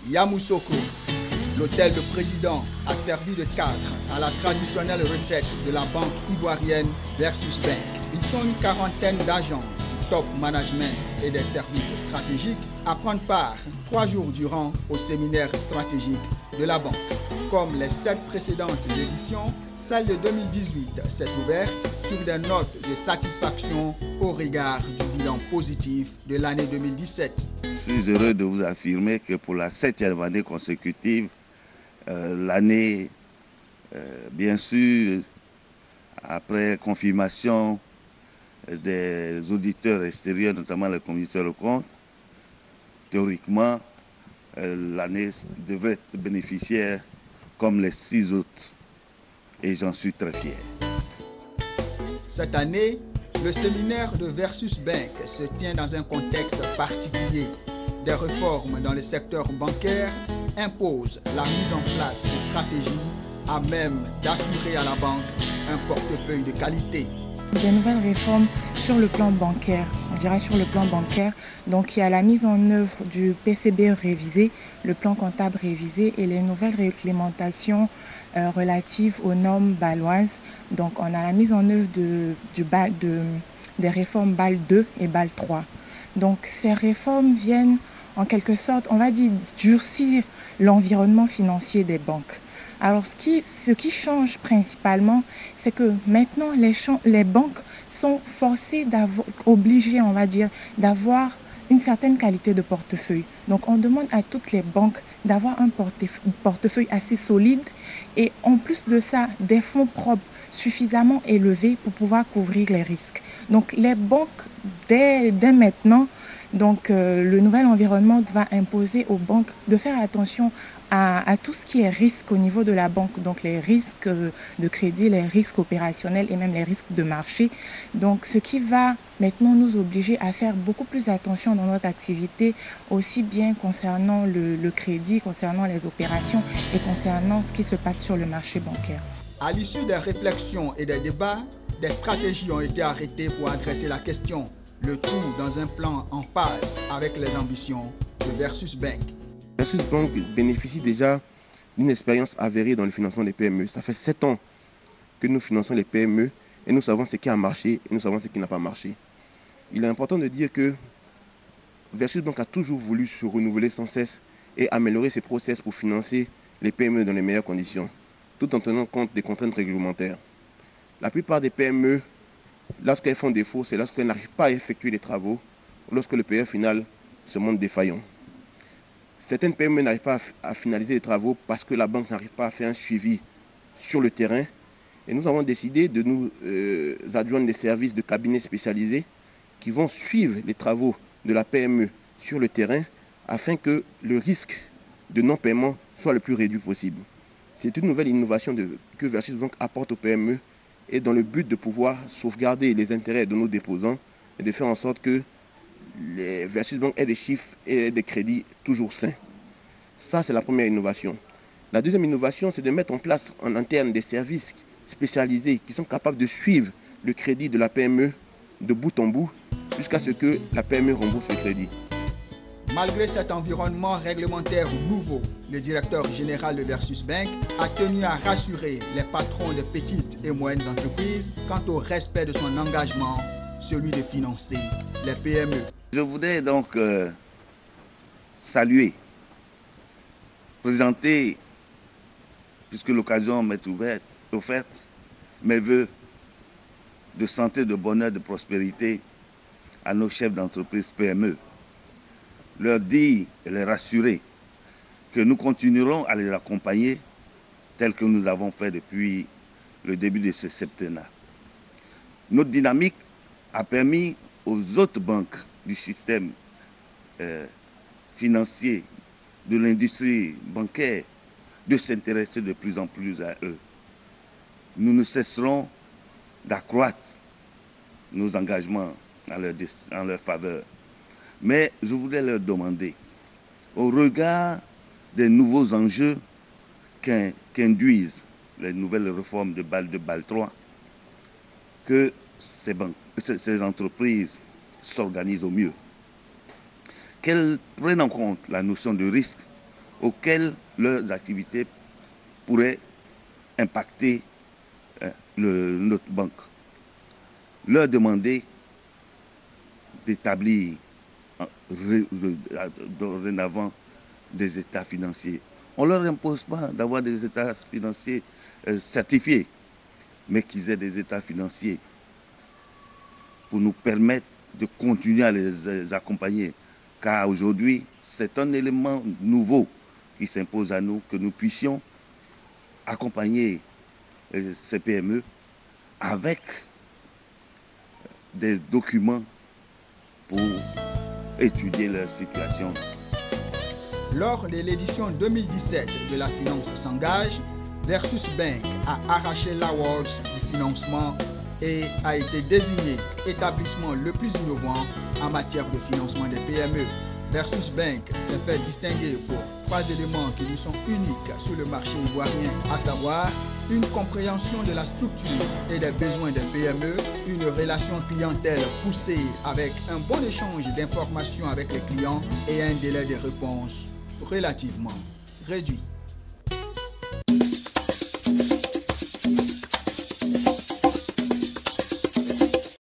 Yamoussoukro. L'hôtel de président a servi de cadre à la traditionnelle retraite de la banque ivoirienne Versus Bank. Ils sont une quarantaine d'agents du top management et des services stratégiques à prendre part 3 jours durant au séminaire stratégique de la banque. Comme les 7 précédentes éditions, celle de 2018 s'est ouverte sur des notes de satisfaction au regard du bilan positif de l'année 2017. Je suis heureux de vous affirmer que pour la 7e année consécutive, l'année, bien sûr, après confirmation des auditeurs extérieurs, notamment le commissaire aux comptes, théoriquement, l'année devrait être bénéficiaire comme les 6 autres. Et j'en suis très fier. Cette année, le séminaire de Versus Bank se tient dans un contexte particulier. Des réformes dans le secteur bancaire imposent la mise en place de stratégies à même d'assurer à la banque un portefeuille de qualité. Des nouvelles réformes sur le plan bancaire, on dirait sur le plan bancaire. Donc il y a la mise en œuvre du PCB révisé, le plan comptable révisé et les nouvelles réglementations relatives aux normes bâloises. Donc on a la mise en œuvre des réformes BAL 2 et BAL 3. Donc ces réformes viennent en quelque sorte, on va dire, durcir l'environnement financier des banques. Alors ce qui change principalement, c'est que maintenant les banques sont forcées, obligées, on va dire, d'avoir une certaine qualité de portefeuille. Donc on demande à toutes les banques d'avoir un portefeuille assez solide et en plus de ça, des fonds propres suffisamment élevés pour pouvoir couvrir les risques. Donc les banques, dès maintenant, le nouvel environnement va imposer aux banques de faire attention à tout ce qui est risque au niveau de la banque, donc les risques de crédit, les risques opérationnels et même les risques de marché. Donc ce qui va maintenant nous obliger à faire beaucoup plus attention dans notre activité, aussi bien concernant le crédit, concernant les opérations et concernant ce qui se passe sur le marché bancaire. À l'issue des réflexions et des débats, des stratégies ont été arrêtées pour adresser la question, le tout dans un plan en phase avec les ambitions de Versus Bank. Versus Bank bénéficie déjà d'une expérience avérée dans le financement des PME. Ça fait 7 ans que nous finançons les PME et nous savons ce qui a marché et nous savons ce qui n'a pas marché. Il est important de dire que Versus Bank a toujours voulu se renouveler sans cesse et améliorer ses process pour financer les PME dans les meilleures conditions, tout en tenant compte des contraintes réglementaires. La plupart des PME, lorsqu'elles font défaut, c'est lorsqu'elles n'arrivent pas à effectuer les travaux ou lorsque le payeur final se montre défaillant. Certaines PME n'arrivent pas à finaliser les travaux parce que la banque n'arrive pas à faire un suivi sur le terrain. Et nous avons décidé de nous adjoindre des services de cabinets spécialisés qui vont suivre les travaux de la PME sur le terrain afin que le risque de non-paiement soit le plus réduit possible. C'est une nouvelle innovation que Versus Bank apporte aux PME et dans le but de pouvoir sauvegarder les intérêts de nos déposants et de faire en sorte que les Versus Bank aient des chiffres et des crédits toujours sains. Ça, c'est la première innovation. La deuxième innovation, c'est de mettre en place en interne des services spécialisés qui sont capables de suivre le crédit de la PME de bout en bout jusqu'à ce que la PME rembourse le crédit. Malgré cet environnement réglementaire nouveau, le directeur général de Versus Bank a tenu à rassurer les patrons de petites et moyennes entreprises quant au respect de son engagement, celui de financer les PME. Je voudrais donc saluer, présenter, puisque l'occasion m'est offerte, mes voeux de santé, de bonheur, de prospérité à nos chefs d'entreprise PME. Leur dire et les rassurer que nous continuerons à les accompagner tel que nous avons fait depuis le début de ce septennat. Notre dynamique a permis aux autres banques du système financier, de l'industrie bancaire, de s'intéresser de plus en plus à eux. Nous ne cesserons d'accroître nos engagements en leur faveur. Mais je voulais leur demander, au regard des nouveaux enjeux qu'induisent les nouvelles réformes de BAL 2, BAL 3, que ces entreprises s'organisent au mieux, qu'elles prennent en compte la notion de risque auxquelles leurs activités pourraient impacter notre banque. Leur demander d'établir dorénavant des états financiers. On ne leur impose pas d'avoir des états financiers certifiés, mais qu'ils aient des états financiers pour nous permettre de continuer à les accompagner. Car aujourd'hui, c'est un élément nouveau qui s'impose à nous, que nous puissions accompagner ces PME avec des documents pour étudier leur situation. Lors de l'édition 2017 de La Finance s'engage, Versus Bank a arraché l'award du financement et a été désigné établissement le plus innovant en matière de financement des PME. Versus Bank s'est fait distinguer pour 3 éléments qui nous sont uniques sur le marché ivoirien, à savoir une compréhension de la structure et des besoins des PME, une relation clientèle poussée avec un bon échange d'informations avec les clients et un délai de réponse relativement réduit.